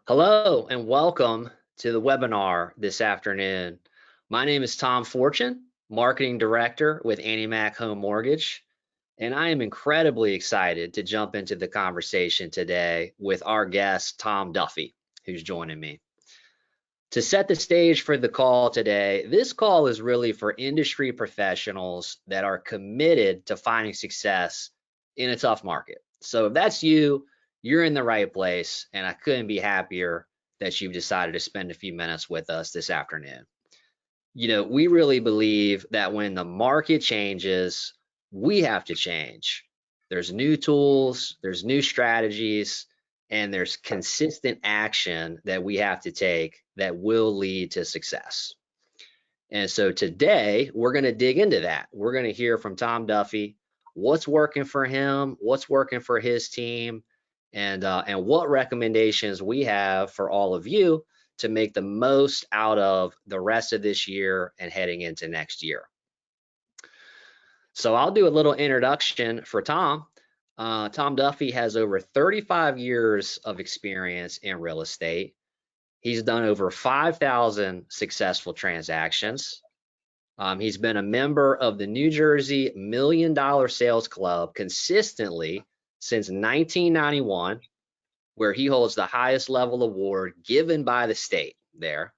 Hello and welcome to the webinar this afternoon. My name is Tom Fortune, Marketing Director with Annie Mac Home Mortgage, and I am incredibly excited to jump into the conversation today with our guest, Tom Duffy, who's joining me. To set the stage for the call today, this call is really for industry professionals that are committed to finding success in a tough market. So if that's you, you're in the right place, and I couldn't be happier that you've decided to spend a few minutes with us this afternoon. We really believe that when the market changes, we have to change. There's new tools, there's new strategies, and there's consistent action that we have to take that will lead to success. And so today we're going to dig into that. We're going to hear from Tom Duffy, what's working for him, what's working for his team, and what recommendations we have for all of you to make the most out of the rest of this year and heading into next year. So I'll do a little introduction for Tom. Tom Duffy has over 35 years of experience in real estate. He's done over 5,000 successful transactions. He's been a member of the New Jersey $1 Million Sales Club consistently since 1991, where he holds the highest level award given by the state there.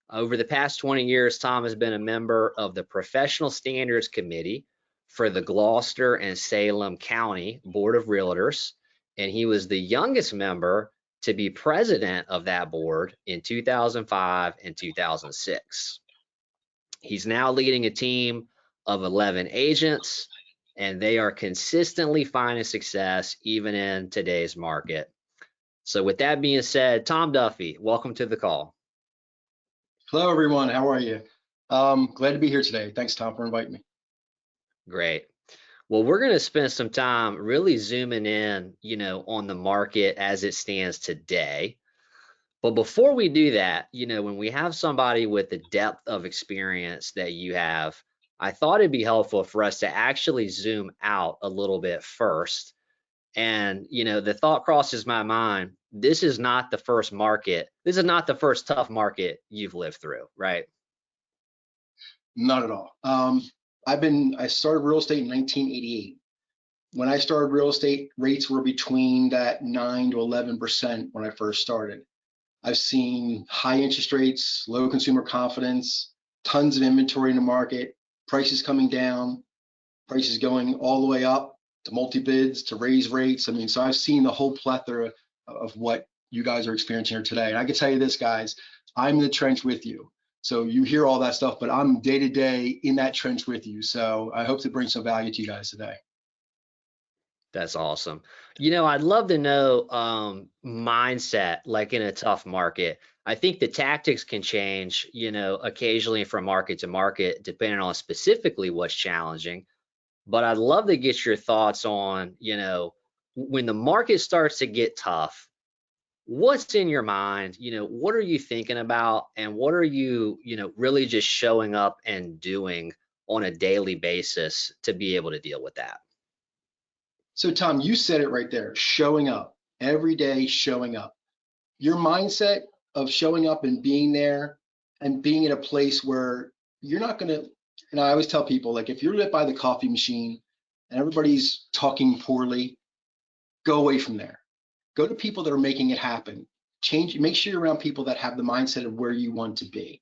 Over the past 20 years, Tom has been a member of the Professional Standards Committee for the Gloucester and Salem County Board of Realtors, and he was the youngest member to be president of that board in 2005 and 2006. He's now leading a team of 11 agents, and they are consistently finding success even in today's market. So with that being said, Tom Duffy, welcome to the call. Hello, everyone. How are you? Glad to be here today. Thanks, Tom, for inviting me. Great. Well, we're going to spend some time really zooming in, on the market as it stands today. But before we do that, when we have somebody with the depth of experience that you have, I thought it'd be helpful for us to actually zoom out a little bit first. And, the thought crosses my mind, this is not the first market. This is not the first tough market you've lived through, right? Not at all. I started real estate in 1988. When I started real estate, rates were between that 9 to 11% when I first started. I've seen high interest rates, low consumer confidence, tons of inventory in the market, prices coming down, prices going all the way up to multi-bids, to raise rates. I mean, so I've seen the whole plethora of what you guys are experiencing here today. And I can tell you this, guys, I'm in the trench with you. So you hear all that stuff, but I'm day to day in that trench with you. So I hope to bring some value to you guys today. That's awesome. I'd love to know mindset, like in a tough market. I think the tactics can change, occasionally from market to market, depending on specifically what's challenging. But I'd love to get your thoughts on, when the market starts to get tough, what's in your mind? What are you thinking about, and what are you, really just showing up and doing on a daily basis to be able to deal with that? So Tom, you said it right there, showing up, every day showing up. Your mindset of showing up and being there and being in a place where you're not gonna, and I always tell people, like, if you're lit by the coffee machine and everybody's talking poorly, go away from there. Go to people that are making it happen. Make sure you're around people that have the mindset of where you want to be.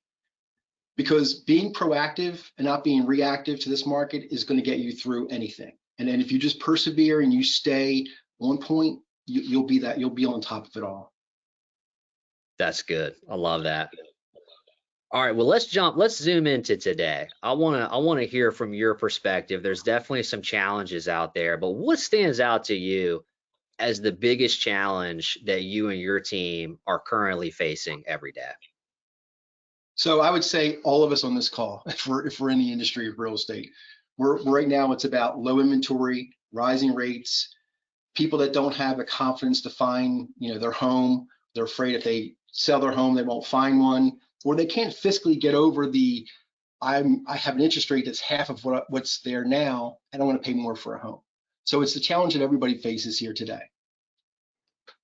Because being proactive and not being reactive to this market is going to get you through anything. And then if you just persevere and you stay on point, you'll be on top of it all. That's good. I love that. All right, well, let's zoom into today. I want to hear from your perspective. There's definitely some challenges out there, but what stands out to you as the biggest challenge that you and your team are currently facing every day? So I would say all of us on this call, if we're in the industry of real estate, right now it's about low inventory, rising rates, people that don't have the confidence to find, their home. They're afraid if they sell their home, they won't find one, or they can't fiscally get over I have an interest rate that's half of what's there now, and I want to pay more for a home. So it's the challenge that everybody faces here today.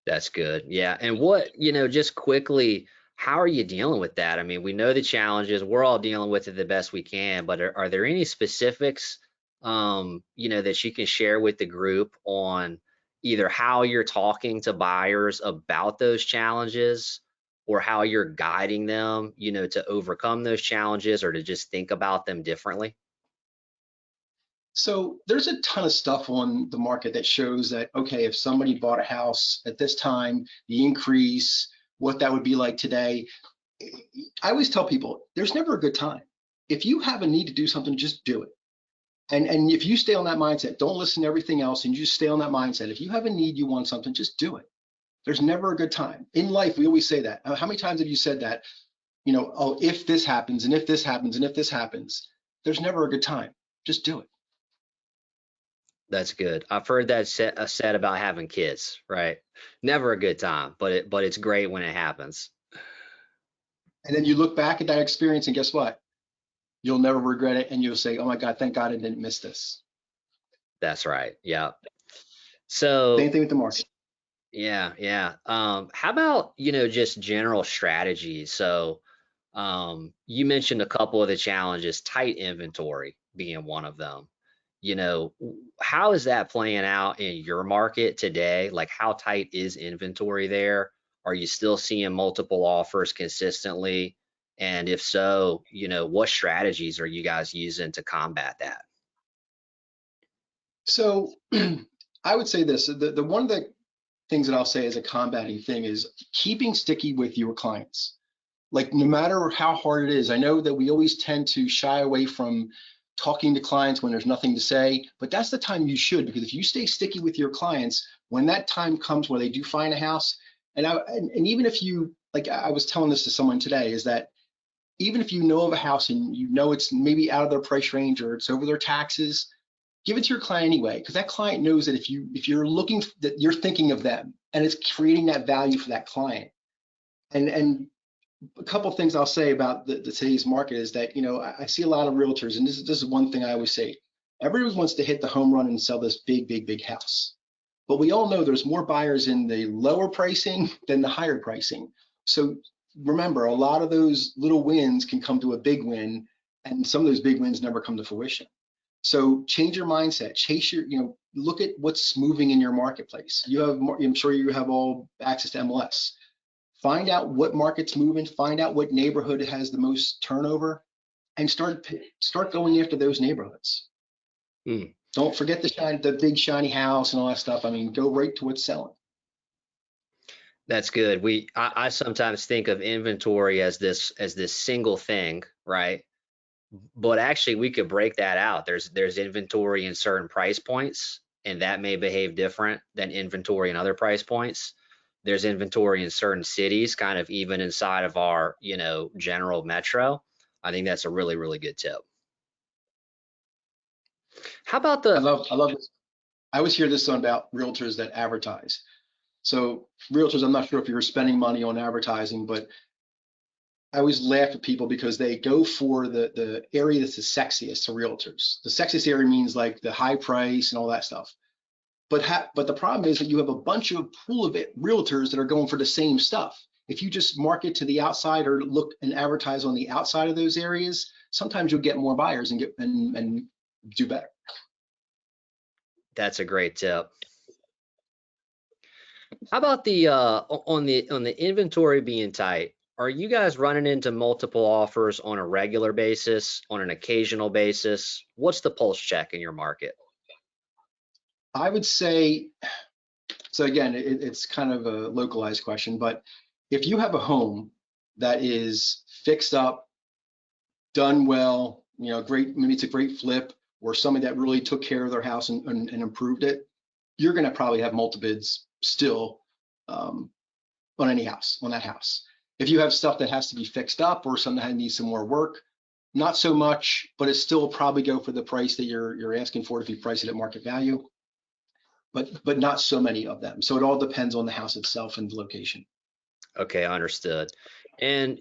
That's good. Yeah. And what, just quickly, how are you dealing with that? I mean, we know the challenges. We're all dealing with it the best we can, but are there any specifics, that you can share with the group on either how you're talking to buyers about those challenges or how you're guiding them, to overcome those challenges or to just think about them differently? So there's a ton of stuff on the market that shows that, okay, if somebody bought a house at this time, the increase, what that would be like today. I always tell people there's never a good time. If you have a need to do something, just do it. And if you stay on that mindset, don't listen to everything else and you just stay on that mindset. If you have a need, you want something, just do it. There's never a good time. In life, we always say that. How many times have you said that? Oh, if this happens and if this happens and if this happens, there's never a good time. Just do it. That's good. I've heard that said about having kids, right? Never a good time, but it's great when it happens. And then you look back at that experience and guess what? You'll never regret it. And you'll say, oh my God, thank God I didn't miss this. That's right. Yeah. Same So thing with the market. yeah, yeah. How about, just general strategies? So you mentioned a couple of the challenges, tight inventory being one of them. How is that playing out in your market today? Like how tight is inventory there? Are you still seeing multiple offers consistently? And if so, what strategies are you guys using to combat that? So I would say this, the one of the things that I'll say as a combating thing is keeping sticky with your clients. Like no matter how hard it is, I know that we always tend to shy away from talking to clients when there's nothing to say, but that's the time you should, because if you stay sticky with your clients, when that time comes where they do find a house, and even if you, like I was telling this to someone today, is that even if you know of a house and you know it's maybe out of their price range or it's over their taxes, give it to your client anyway, because that client knows that if you're looking, that you're thinking of them and it's creating that value for that client. And a couple of things I'll say about the today's market is that, I see a lot of realtors, and this is one thing I always say. Everyone wants to hit the home run and sell this big, big, big house. But we all know there's more buyers in the lower pricing than the higher pricing. So remember, a lot of those little wins can come to a big win, and some of those big wins never come to fruition. So change your mindset, chase your, look at what's moving in your marketplace. You have more, I'm sure you have all access to MLS. Find out what market's moving, find out what neighborhood has the most turnover, and start going after those neighborhoods. Hmm. Don't forget the big shiny house and all that stuff. I mean, go right to what's selling. That's good. I sometimes think of inventory as this single thing, right? But actually we could break that out. There's inventory in certain price points, and that may behave different than inventory in other price points. There's inventory in certain cities, kind of even inside of our, general metro. I think that's a really, really good tip. How about the I love this. I always hear this one about realtors that advertise. So realtors, I'm not sure if you're spending money on advertising, but I always laugh at people because they go for the area that's the sexiest to realtors. The sexiest area means like the high price and all that stuff. But the problem is that you have a bunch of pool of realtors that are going for the same stuff. If you just market to the outside or look and advertise on the outside of those areas, sometimes you'll get more buyers and do better. That's a great tip. How about the on the inventory being tight? Are you guys running into multiple offers on a regular basis, on an occasional basis? What's the pulse check in your market? I would say, so again, it's kind of a localized question, but if you have a home that is fixed up, done well, great, maybe it's a great flip, or somebody that really took care of their house and improved it, you're going to probably have multiple bids still on any house, on that house. If you have stuff that has to be fixed up or something that needs some more work, not so much, but it still probably go for the price that you're asking for if you price it at market value, but not so many of them. So it all depends on the house itself and the location. Okay, understood. And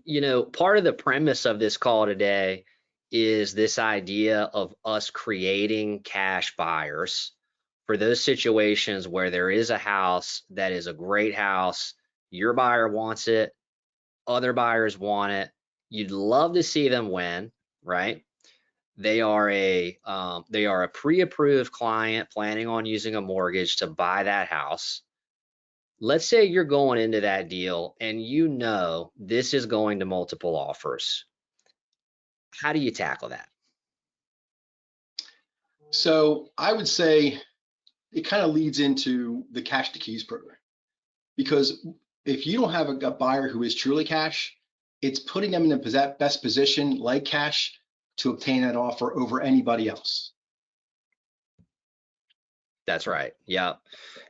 part of the premise of this call today is this idea of us creating cash buyers for those situations where there is a house that is a great house, your buyer wants it, other buyers want it, you'd love to see them win, right? They are a pre-approved client planning on using a mortgage to buy that house. Let's say you're going into that deal and you know this is going to multiple offers. How do you tackle that? So I would say it kind of leads into the Cash2Keys program, because if you don't have a buyer who is truly cash, it's putting them in the best position, like cash, to obtain that offer over anybody else. That's right. Yeah.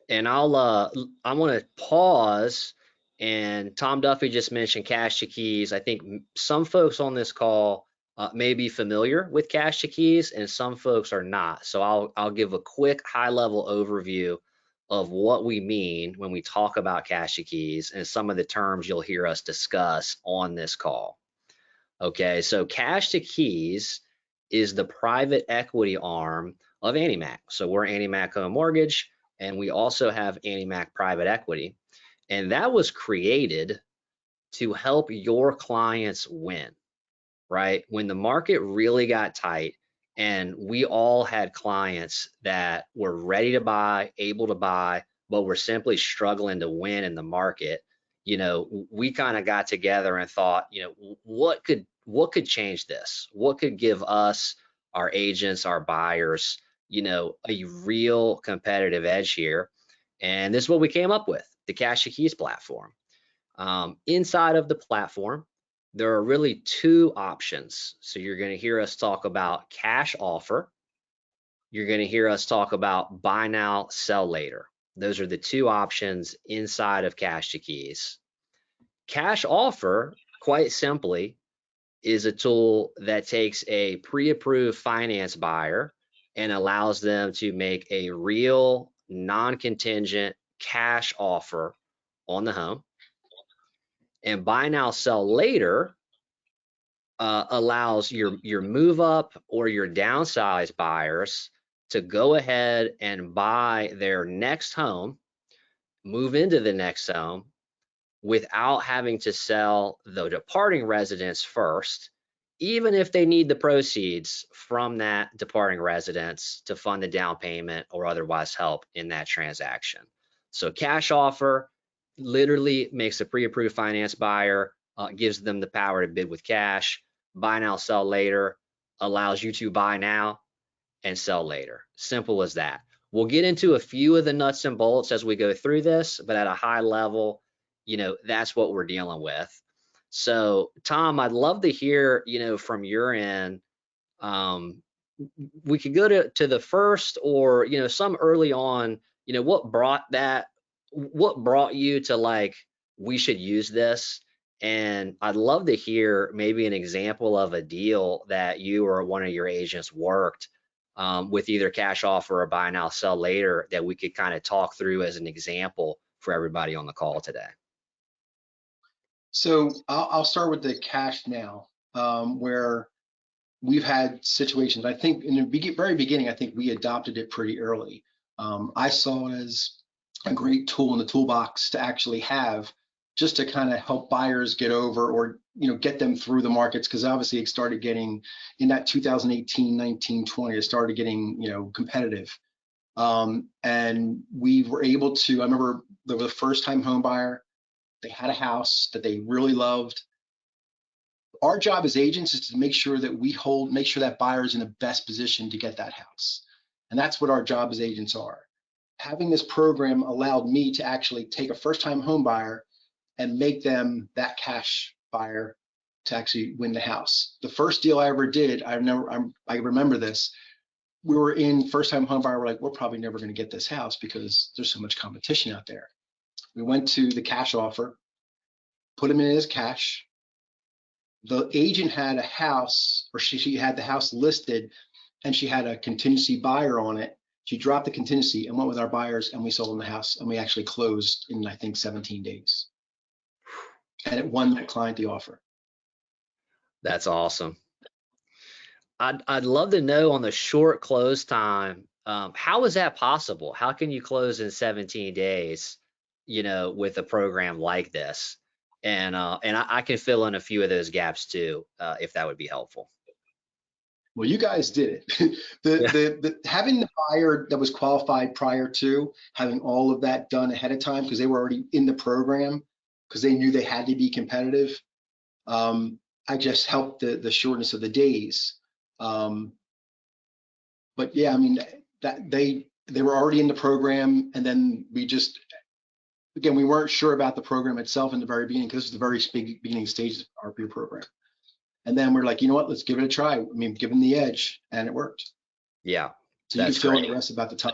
And I want to pause, and Tom Duffy just mentioned Cash2Keys. I think some folks on this call may be familiar with Cash2Keys and some folks are not. So I'll give a quick high level overview of what we mean when we talk about Cash2Keys and some of the terms you'll hear us discuss on this call. Okay, so Cash2Keys is the private equity arm of AnnieMac. So we're AnnieMac Home Mortgage, and we also have AnnieMac Private Equity. And that was created to help your clients win, right? When the market really got tight and we all had clients that were ready to buy, able to buy, but were simply struggling to win in the market, we kind of got together and thought, what could change this? What could give us, our agents, our buyers, a real competitive edge here? And this is what we came up with, the Cash2Keys platform. Inside of the platform, there are really two options. So you're going to hear us talk about cash offer. You're going to hear us talk about buy now, sell later. Those are the two options inside of Cash2Keys. Cash offer, quite simply, is a tool that takes a pre-approved finance buyer and allows them to make a real non-contingent cash offer on the home. And buy now, sell later allows your move up or your downsize buyers to go ahead and buy their next home, move into the next home without having to sell the departing residence first, even if they need the proceeds from that departing residence to fund the down payment or otherwise help in that transaction. So cash offer literally makes a pre-approved finance buyer, gives them the power to bid with cash. Buy now, sell later allows you to buy now and sell later. Simple as that. We'll get into a few of the nuts and bolts as we go through this, but at a high level, that's what we're dealing with. So, Tom, I'd love to hear, from your end. We could go to the first, or some early on. What brought you to, like, we should use this? And I'd love to hear maybe an example of a deal that you or one of your agents worked with either cash offer or buy now, sell later, that we could kind of talk through as an example for everybody on the call today. So I'll start with the cash now, where we've had situations. I think in the very beginning, I think we adopted it pretty early. I saw it as a great tool in the toolbox to actually have, just to kind of help buyers get over, or get them through the markets, because obviously it started getting, in that 2018, 19, 20, it started getting competitive. And we were able to, I remember there was a first-time home buyer. They had a house that they really loved. Our job as agents is to make sure that make sure that buyer is in the best position to get that house. And that's what our job as agents are. Having this program allowed me to actually take a first-time home buyer and make them that cash buyer to actually win the house. The first deal I ever did, I remember this. We were in first-time home buyer. We're like, we're probably never going to get this house because there's so much competition out there. We went to the cash offer, put him in as cash. The agent had a house, or she had the house listed, and she had a contingency buyer on it. She dropped the contingency and went with our buyers, and we sold them the house, and we actually closed in, I think, 17 days. And it won that client the offer. That's awesome. I'd love to know, on the short close time, How is that possible? How can you close in 17 days, with a program like this? And I can fill in a few of those gaps too, if that would be helpful. Well, you guys did it. Yeah. The having the buyer that was qualified prior to having all of that done ahead of time because they were already in the program because they knew they had to be competitive. I just helped the shortness of the days. But yeah, I mean that they were already in the program, and then we just again we weren't sure about the program itself in the very beginning because this was the very beginning stages of our peer program. And then we're like, you know what, let's give it a try. I mean, give them the edge, and it worked. Yeah, So you can that's fill in great. the rest about the time.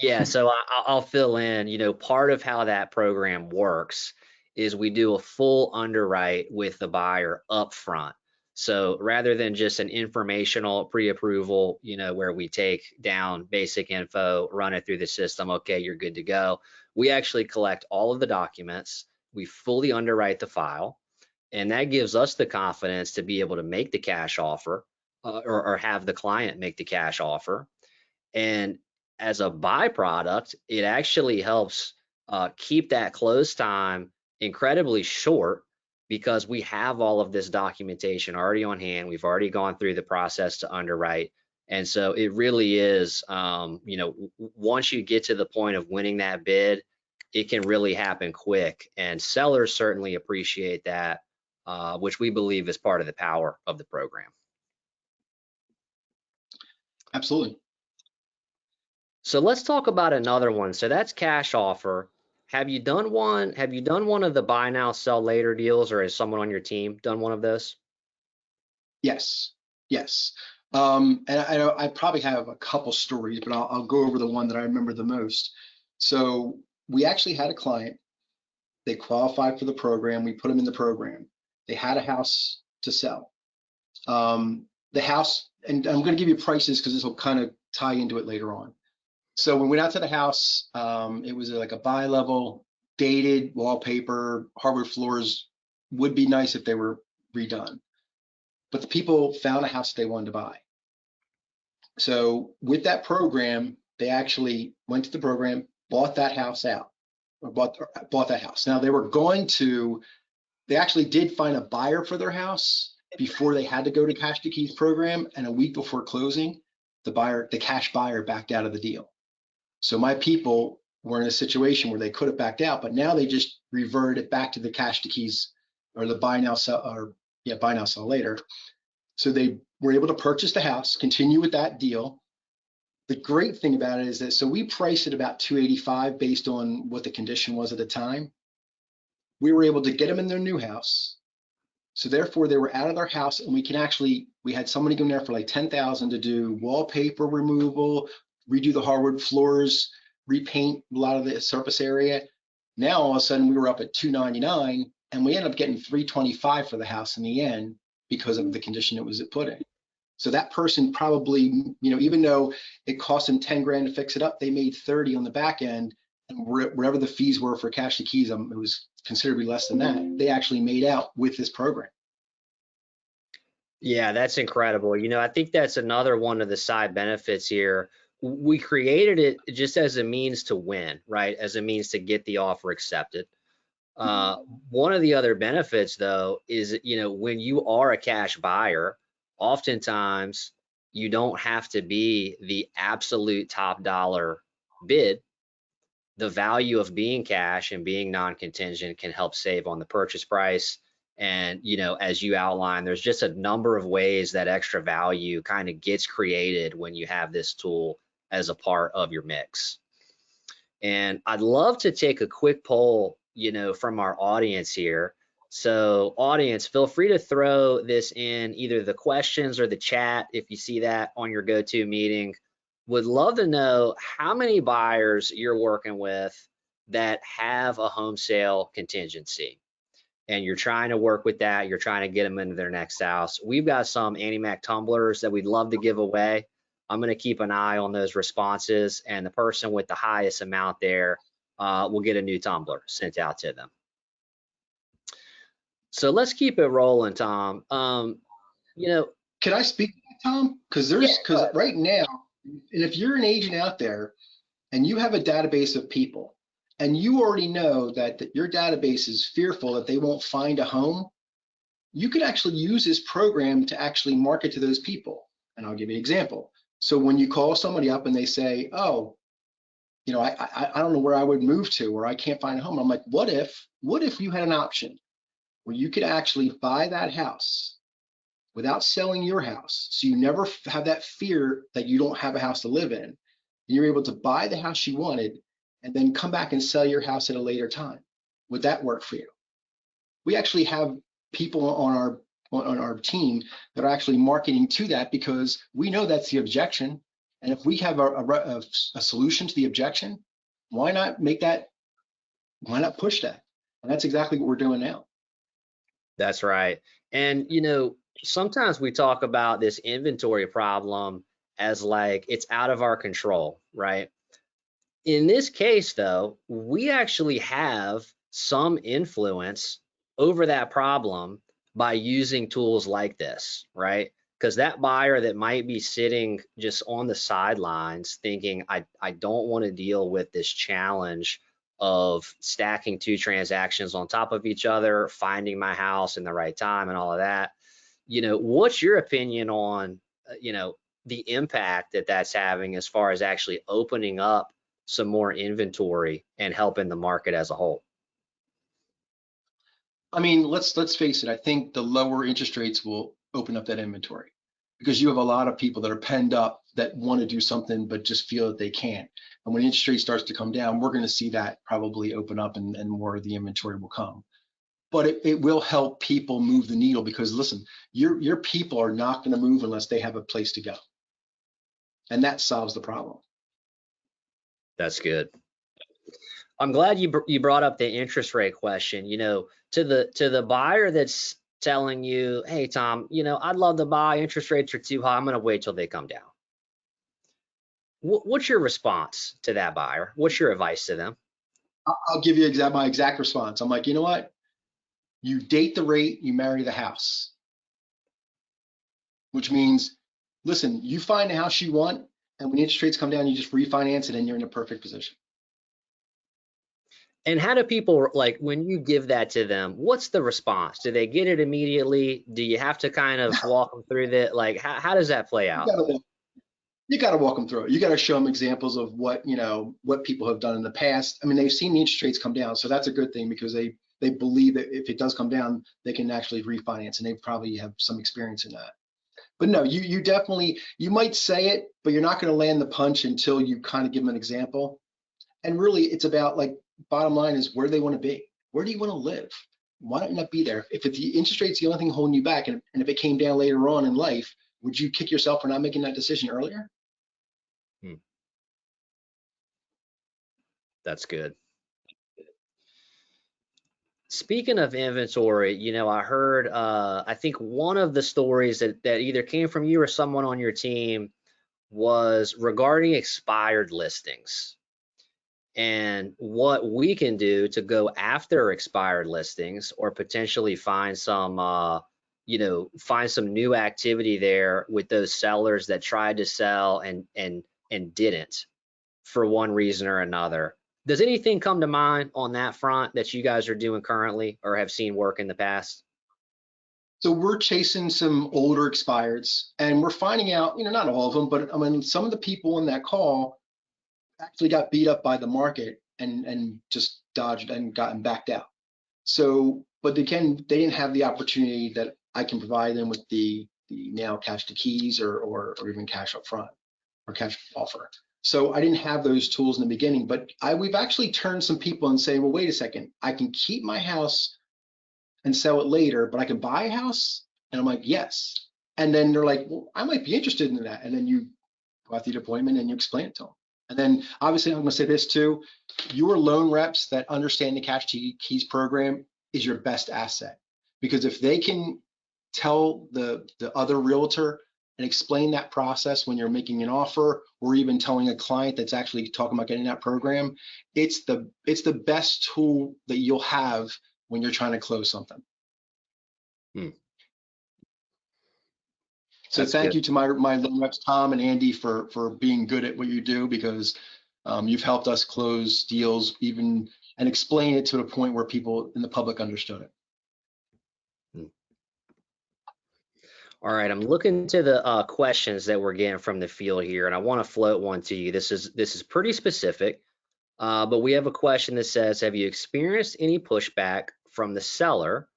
Yeah, so I'll fill in, part of how that program works is we do a full underwrite with the buyer up front. So rather than just an informational pre-approval, where we take down basic info, run it through the system, okay, you're good to go. We actually collect all of the documents. We fully underwrite the file, and that gives us the confidence to be able to make the cash offer, or have the client make the cash offer. And as a byproduct, it actually helps keep that close time incredibly short because we have all of this documentation already on hand. We've already gone through the process to underwrite. And so it really is, once you get to the point of winning that bid, it can really happen quick. And sellers certainly appreciate that, which we believe is part of the power of the program. Absolutely. So let's talk about another one. So that's cash offer. Have you done one? Have you done one of the buy now, sell later deals, or has someone on your team done one of those? Yes. Yes. And I probably have a couple stories, but I'll go over the one that I remember the most. So we actually had a client. They qualified for the program. We put them in the program. They had a house to sell. The house, and I'm going to give you prices because this will kind of tie into it later on. So when we went out to the house, it was like a bi-level, dated wallpaper, hardwood floors. Would be nice if they were redone. But the people found a house they wanted to buy. So with that program, they actually went to the program, bought that house out, or bought that house. Now they actually did find a buyer for their house before they had to go to Cash2Keys program, and a week before closing, the cash buyer backed out of the deal. So my people were in a situation where they could have backed out, but now they just reverted it back to the Cash2Keys or the buy now sell buy now sell later. So they were able to purchase the house, continue with that deal. The great thing about it is that so we priced it about 285 based on what the condition was at the time. We were able to get them in their new house. So therefore they were out of their house, and we had somebody go in there for like 10,000 to do wallpaper removal, redo the hardwood floors, repaint a lot of the surface area. Now all of a sudden we were up at 299, and we ended up getting 325 for the house in the end because of the condition it was put in. So that person probably, even though it cost them 10 grand to fix it up, they made 30 on the back end, and whatever the fees were for Cash2Keys, it was considerably less than that. They actually made out with this program. Yeah, that's incredible. I think that's another one of the side benefits here. We created it just as a means to win, right? As a means to get the offer accepted. Uh, One of the other benefits, though, is when you are a cash buyer, oftentimes you don't have to be the absolute top dollar bid. The value of being cash and being non-contingent can help save on the purchase price. And as you outline, there's just a number of ways that extra value kind of gets created when you have this tool as a part of your mix. And I'd love to take a quick poll, from our audience here. So audience, feel free to throw this in either the questions or the chat if you see that on your GoToMeeting. Would love to know how many buyers you're working with that have a home sale contingency. And you're trying to work with that, you're trying to get them into their next house. We've got some AnnieMac tumblers that we'd love to give away. I'm going to keep an eye on those responses, and the person with the highest amount there will get a new tumbler sent out to them. So let's keep it rolling, Tom. Can I speak to that, Tom? Because Yeah, right now And if you're an agent out there and you have a database of people and you already know that your database is fearful that they won't find a home, you could actually use this program to actually market to those people. And I'll give you an example. So when you call somebody up and they say, oh, I don't know where I would move to, or I can't find a home. I'm like, what if you had an option where you could actually buy that house without selling your house, so you never have that fear that you don't have a house to live in, and you're able to buy the house you wanted and then come back and sell your house at a later time? Would that work for you? We actually have people on our team that are actually marketing to that, because we know that's the objection. And if we have a solution to the objection, why not make that? Why not push that? And that's exactly what we're doing now. That's right. And sometimes we talk about this inventory problem as like it's out of our control, right? In this case, though, we actually have some influence over that problem by using tools like this, right? Because that buyer that might be sitting just on the sidelines thinking, I don't want to deal with this challenge of stacking two transactions on top of each other, finding my house in the right time and all of that. What's your opinion on, the impact that that's having as far as actually opening up some more inventory and helping the market as a whole? I mean, let's face it. I think the lower interest rates will open up that inventory, because you have a lot of people that are penned up that want to do something but just feel that they can't. And when interest rate starts to come down, we're going to see that probably open up, and more of the inventory will come. But it will help people move the needle, because listen, your people are not going to move unless they have a place to go, and that solves the problem. That's good. I'm glad you brought up the interest rate question. To the buyer that's telling you, hey Tom, I'd love to buy, interest rates are too high, I'm going to wait till they come down. What's your response to that buyer? What's your advice to them? I'll give you my exact response. I'm like, you know what? You date the rate, you marry the house, which means, listen, you find the house you want, and when interest rates come down, you just refinance it, and you're in a perfect position. And how do people, like, when you give that to them, what's the response? Do they get it immediately? Do you have to kind of walk them through that? Like, how does that play out? You got to walk them through it. You got to show them examples of what people have done in the past. I mean, they've seen the interest rates come down, so that's a good thing, because they believe that if it does come down, they can actually refinance, and they probably have some experience in that. But no, you definitely, you might say it, but you're not going to land the punch until you kind of give them an example. And really, it's about, like, bottom line is, where do they want to be? Where do you want to live? Why don't you not be there? If the interest rate's the only thing holding you back, and if it came down later on in life, would you kick yourself for not making that decision earlier? Hmm, that's good. Speaking of inventory, I heard, I think one of the stories that either came from you or someone on your team was regarding expired listings and what we can do to go after expired listings or potentially find some new activity there with those sellers that tried to sell and didn't for one reason or another. Does anything come to mind on that front that you guys are doing currently or have seen work in the past? So we're chasing some older expireds, and we're finding out, not all of them, but I mean, some of the people in that call actually got beat up by the market and just dodged and gotten backed out. So, but again, they didn't have the opportunity that I can provide them with the now Cash2Keys, or even cash up front, or cash offer. So I didn't have those tools in the beginning, but we've actually turned some people and say, well, wait a second, I can keep my house and sell it later, but I can buy a house? And I'm like, yes. And then they're like, well, I might be interested in that. And then you go out the appointment and you explain it to them. And then obviously, I'm going to say this too: your loan reps that understand the Cash2Keys program is your best asset, because if they can tell the other realtor and explain that process when you're making an offer, or even telling a client that's actually talking about getting that program, it's the best tool that you'll have when you're trying to close something. Hmm. So That's thank good. you to my loan reps, Tom and Andy, for being good at what you do, because you've helped us close deals even and explain it to a point where people in the public understood it. Hmm. All right, I'm looking to the questions that we're getting from the field here, and I want to float one to you. This is pretty specific, but we have a question that says, have you experienced any pushback from the seller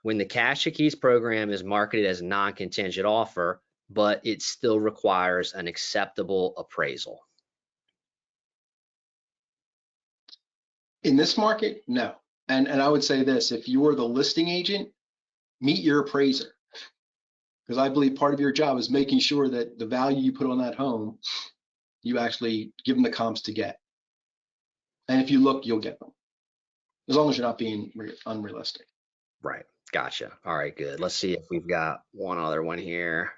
when the Cash2Keys program is marketed as a non-contingent offer, but it still requires an acceptable appraisal? In this market, no. And I would say this: if you are the listing agent, meet your appraiser, because I believe part of your job is making sure that the value you put on that home, you actually give them the comps to get. And if you look, you'll get them, as long as you're not being unrealistic. Right. Gotcha. All right, good. Let's see if we've got one other one here.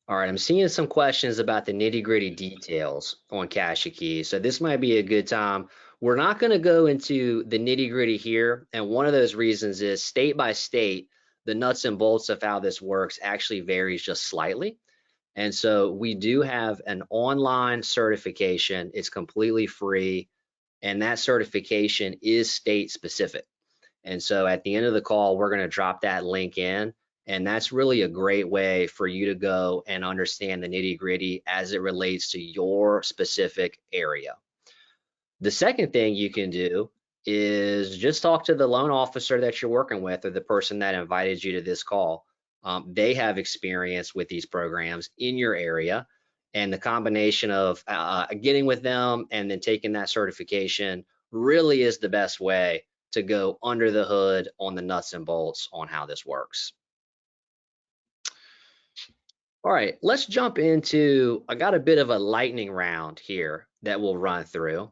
All right, I'm seeing some questions about the nitty-gritty details on Cash2Keys. So this might be a good time. We're not going to go into the nitty-gritty here, and one of those reasons is state by state, the nuts and bolts of how this works actually varies just slightly. And so we do have an online certification. It's completely free, and that certification is state specific. And so at the end of the call, we're going to drop that link in. And that's really a great way for you to go and understand the nitty gritty as it relates to your specific area. The second thing you can do is just talk to the loan officer that you're working with or the person that invited you to this call. They have experience with these programs in your area, and the combination of getting with them and then taking that certification really is the best way to go under the hood on the nuts and bolts on how this works. All right, let's jump into, I got a bit of a lightning round here that we'll run through.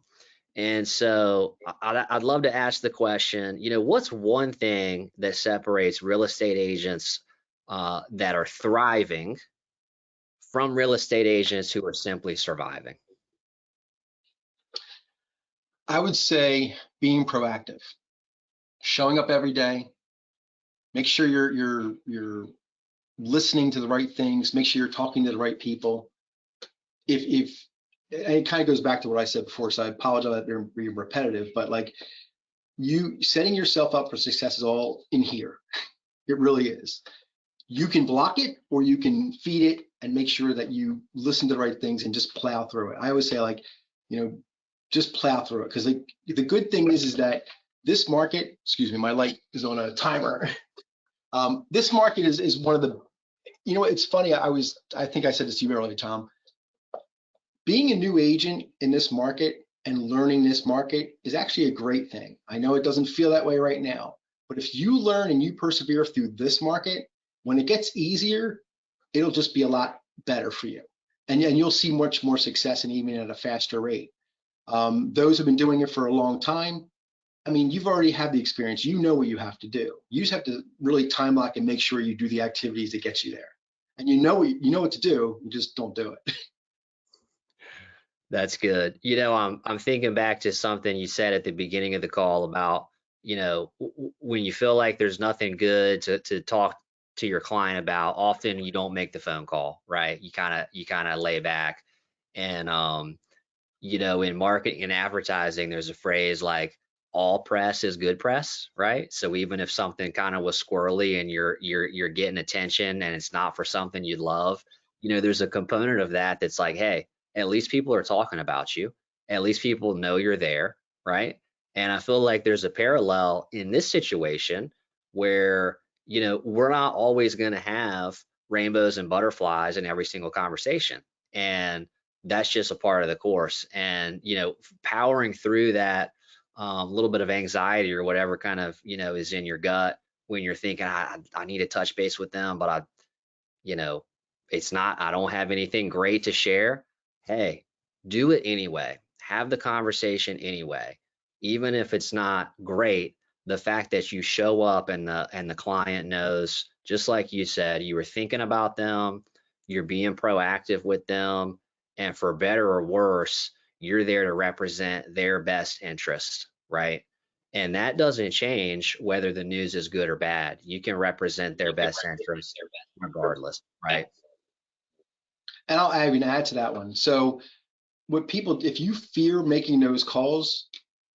And so I'd love to ask the question, what's one thing that separates real estate agents that are thriving from real estate agents who are simply surviving? I would say being proactive, showing up every day, make sure you're listening to the right things, make sure you're talking to the right people. If and it kind of goes back to what I said before, so I apologize for being repetitive, but like, you setting yourself up for success is all in here. It really is. You can block it or you can feed it and make sure that you listen to the right things and just plow through it. I always say, like, just plow through it, because the good thing is that this market, excuse me, my light is on a timer. This market is one of the, it's funny. I think I said this to you earlier, Tom. Being a new agent in this market and learning this market is actually a great thing. I know it doesn't feel that way right now, but if you learn and you persevere through this market, when it gets easier, it'll just be a lot better for you. And you'll see much more success, and even at a faster rate. Those who've been doing it for a long time, I mean, you've already had the experience. You know what you have to do. You just have to really time lock and make sure you do the activities that get you there. And you know what to do. You just don't do it. That's good. I'm thinking back to something you said at the beginning of the call about, when you feel like there's nothing good to talk to your client about, often you don't make the phone call, right? You kind of lay back. And in marketing and advertising, there's a phrase like all press is good press, right? So even if something kind of was squirrely and you're getting attention and it's not for something you love, there's a component of that that's like, hey, at least people are talking about you. At least people know you're there, right? And I feel like there's a parallel in this situation where, we're not always going to have rainbows and butterflies in every single conversation. And that's just a part of the course. And, powering through that little bit of anxiety or whatever kind of, is in your gut when you're thinking, I need to touch base with them, but you know, it's not, I don't have anything great to share. Hey, do it anyway. Have the conversation anyway. Even if it's not great, the fact that you show up and the client knows, just like you said, you were thinking about them, you're being proactive with them, and for better or worse, you're there to represent their best interest, right? And that doesn't change whether the news is good or bad. You can represent their best interest regardless, right? And I'll even add to that one. So what people, if you fear making those calls,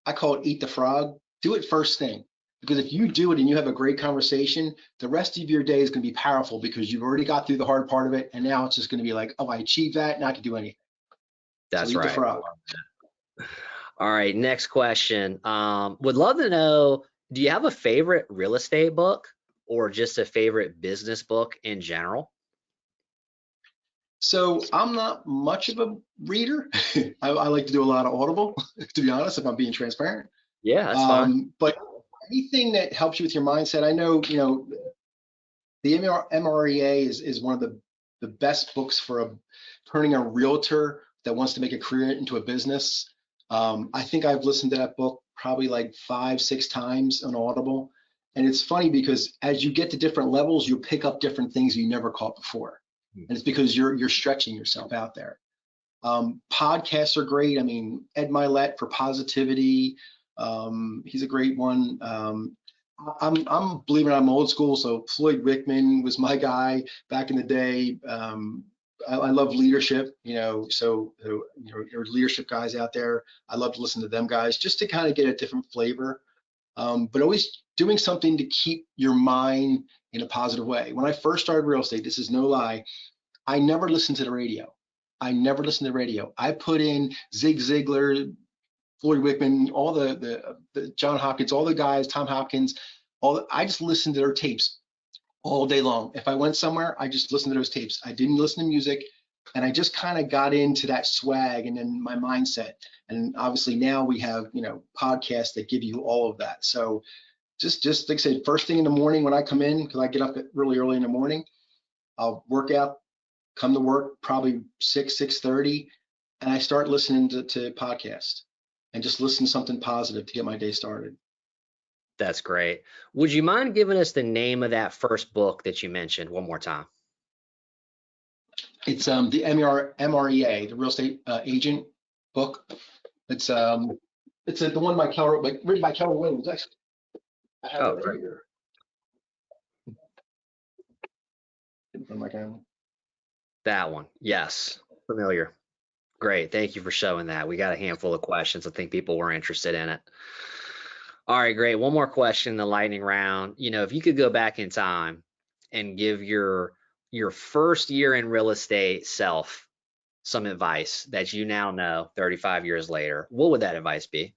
I call it eat the frog. Do it first thing. Because if you do it and you have a great conversation, the rest of your day is going to be powerful because you've already got through the hard part of it. And now it's just going to be like, oh, I achieved that. Now I can do anything. So That's eat the right. frog. All right, next question. Would love to know, do you have a favorite real estate book or just a favorite business book in general? So I'm not much of a reader. I like to do a lot of Audible, to be honest, if I'm being transparent. Yeah, that's fine. But anything that helps you with your mindset, I know, the MREA is one of the best books for turning a realtor that wants to make a career into a business. I think I've listened to that book probably like 5, 6 times on Audible. And it's funny because as you get to different levels, you'll pick up different things you never caught before. And it's because you're stretching yourself out there. Podcasts are great. I mean, Ed Milet for positivity. He's a great one. I'm believing I'm old school, so Floyd Wickman was my guy back in the day. I love leadership, so there are leadership guys out there. I love to listen to them guys just to kind of get a different flavor, but always doing something to keep your mind in a positive way. When I first started real estate, this is no lie, I never listened to the radio. I never listened to the radio. I put in Zig Ziglar, Floyd Wickman, all the John Hopkins, all the guys, Tom Hopkins, I just listened to their tapes all day long. If I went somewhere, I just listened to those tapes. I didn't listen to music, and I just kind of got into that swag and then my mindset. And obviously now we have, podcasts that give you all of that. So just like I said, first thing in the morning when I come in, because I get up really early in the morning, I'll work out, come to work probably 6:30, and I start listening to podcasts and just listen to something positive to get my day started. That's great. Would you mind giving us the name of that first book that you mentioned one more time? It's the MREA, the real estate agent book. It's the one by written by Keller Williams. Actually, I have it right here. On my camera. That one, yes, familiar. Great, thank you for showing that. We got a handful of questions. I think people were interested in it. All right, great. One more question in the lightning round. If you could go back in time and give your first year in real estate self some advice that you now know 35 years later, what would that advice be?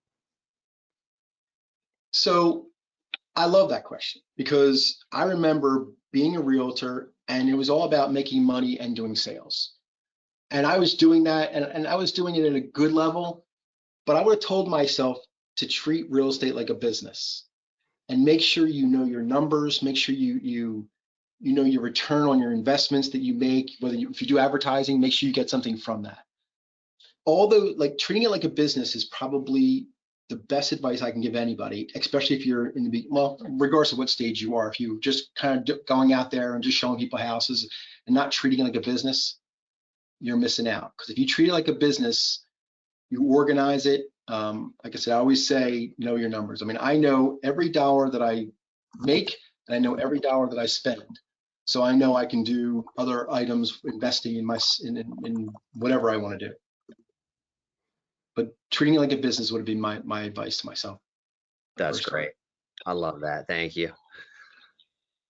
So I love that question because I remember being a realtor and it was all about making money and doing sales. And I was doing that and I was doing it at a good level, but I would have told myself to treat real estate like a business and make sure you know your numbers, make sure you know your return on your investments that you make, if you do advertising, make sure you get something from that. Although like treating it like a business is probably the best advice I can give anybody, especially if you're in regardless of what stage you are, if you just kind of going out there and just showing people houses and not treating it like a business, you're missing out. Because if you treat it like a business, you organize it. Like I said, I always say, know your numbers. I mean, I know every dollar that I make, and I know every dollar that I spend. So I know I can do other items, investing in whatever I want to do. But treating it like a business would be my advice to myself. That's great. I love that. Thank you.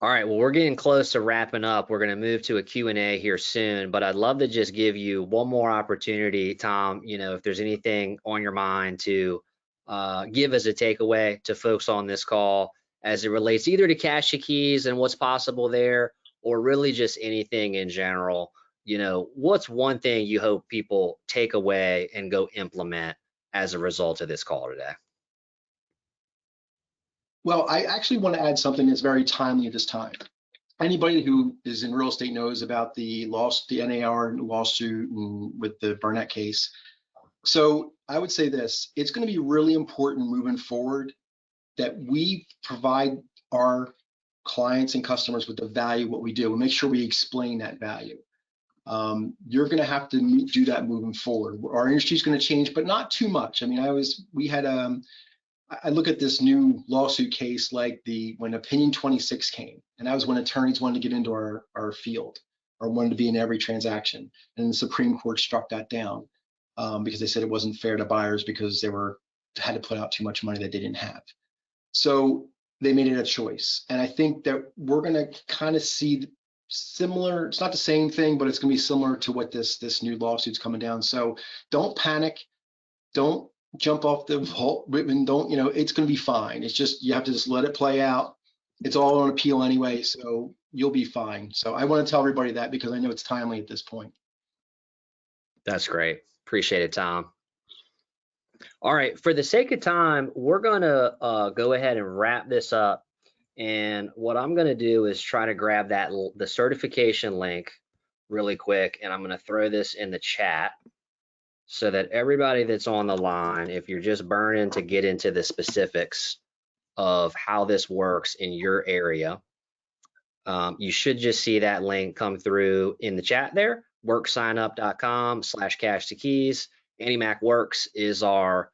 All right, well, we're getting close to wrapping up. We're going to move to a Q&A here soon, but I'd love to just give you one more opportunity, Tom, if there's anything on your mind to give as a takeaway to folks on this call as it relates either to Cash2Keys and what's possible there, or really just anything in general. What's one thing you hope people take away and go implement as a result of this call today? Well, I actually want to add something that's very timely at this time. Anybody who is in real estate knows about the NAR lawsuit with the Burnett case. So I would say this, it's going to be really important moving forward that we provide our clients and customers with the value of what we do and make sure we explain that value. You're going to have to do that moving forward. Our industry is going to change, but not too much. I mean, we had I look at this new lawsuit case like when Opinion 26 came, and that was when attorneys wanted to get into our field or wanted to be in every transaction, and the Supreme Court struck that down because they said it wasn't fair to buyers because they had to put out too much money that they didn't have. So they made it a choice, and I think that we're going to kind of see similar. It's not the same thing, but it's going to be similar to what this new lawsuit's coming down. So don't panic. Don't jump off the whole ribbon. Don't, it's going to be fine. It's just, you have to just let it play out. It's all on appeal anyway, so you'll be fine. So I want to tell everybody that because I know it's timely at this point. That's great. Appreciate it, Tom. All right, for the sake of time, we're gonna go ahead and wrap this up. And what I'm gonna do is try to grab the certification link really quick, and I'm gonna throw this in the chat so that everybody that's on the line, if you're just burning to get into the specifics of how this works in your area, you should just see that link come through in the chat there, worksignup.com/cash2keys. AnyMac Works is our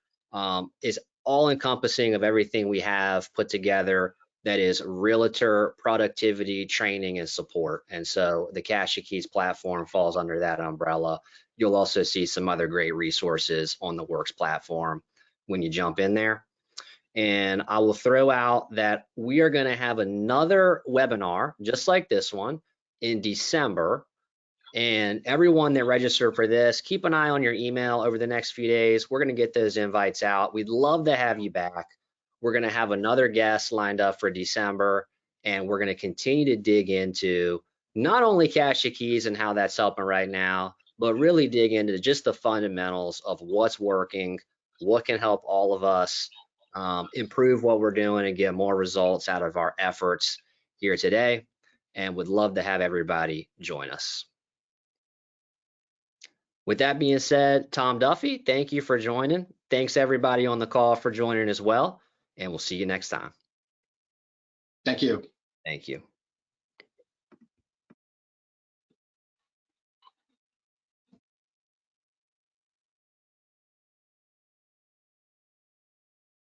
is all encompassing of everything we have put together that is realtor productivity training and support. And so the Cash2Keys platform falls under that umbrella. You'll also see some other great resources on the Works platform when you jump in there. And I will throw out that we are going to have another webinar just like this one in December. And everyone that registered for this, keep an eye on your email over the next few days. We're going to get those invites out. We'd love to have you back. We're going to have another guest lined up for December, and we're going to continue to dig into not only Cash2Keys and how that's helping right now, but really dig into just the fundamentals of what's working, what can help all of us improve what we're doing and get more results out of our efforts here today. And would love to have everybody join us. With that being said, Tom Duffy, thank you for joining. Thanks everybody on the call for joining as well, and we'll see you next time. Thank you. Thank you.